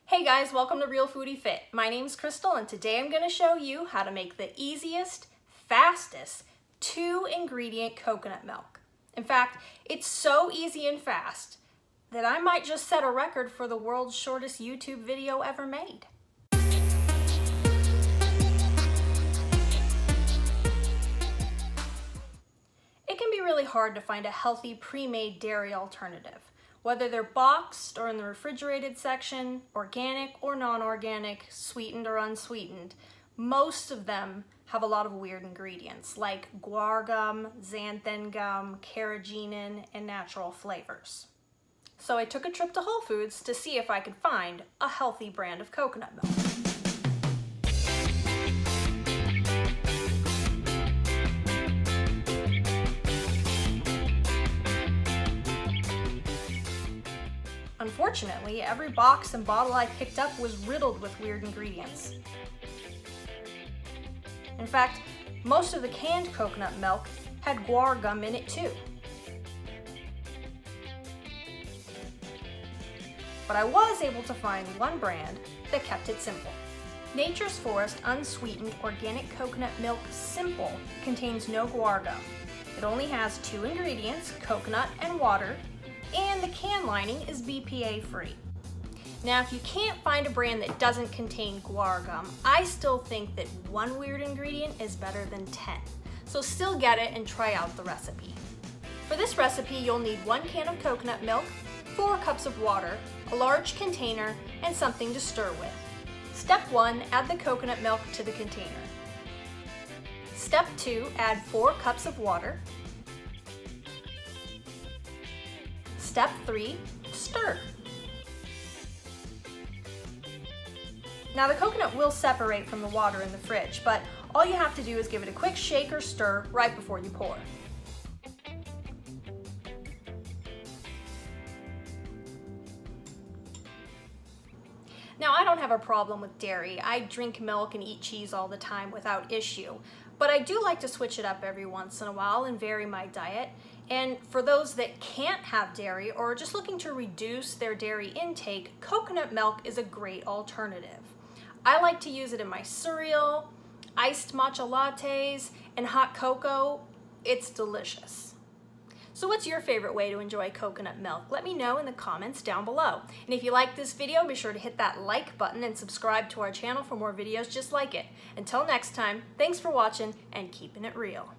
Hey guys, welcome to RealFoodieFit. My name's Crystal and today I'm going to show you how to make the easiest, fastest 2-ingredient coconut milk. In fact, it's so easy and fast that I might just set a record for the world's shortest YouTube video ever made. It can be really hard to find a healthy pre-made dairy alternative. Whether they're boxed or in the refrigerated section, organic or non-organic, sweetened or unsweetened, most of them have a lot of weird ingredients like guar gum, xanthan gum, carrageenan, and natural flavors. So I took a trip to Whole Foods to see if I could find a healthy brand of coconut milk. Unfortunately, every box and bottle I picked up was riddled with weird ingredients. In fact, most of the canned coconut milk had guar gum in it too. But I was able to find one brand that kept it simple. Nature's Forest Unsweetened Organic Coconut Milk Simple contains no guar gum. It only has 2 ingredients, coconut and water, and the can lining is BPA free. Now, if you can't find a brand that doesn't contain guar gum, I still think that one weird ingredient is better than 10. So still get it and try out the recipe. For this recipe, you'll need 1 can of coconut milk, 4 cups of water, a large container, and something to stir with. Step 1, add the coconut milk to the container. Step 2, add 4 cups of water. Step 3, stir. Now the coconut will separate from the water in the fridge, but all you have to do is give it a quick shake or stir right before you pour. Now, I don't have a problem with dairy. I drink milk and eat cheese all the time without issue, but I do like to switch it up every once in a while and vary my diet. And for those that can't have dairy or are just looking to reduce their dairy intake, coconut milk is a great alternative. I like to use it in my cereal, iced matcha lattes, and hot cocoa. It's delicious. So what's your favorite way to enjoy coconut milk? Let me know in the comments down below. And if you like this video, be sure to hit that like button and subscribe to our channel for more videos just like it. Until next time, thanks for watching and keeping it real.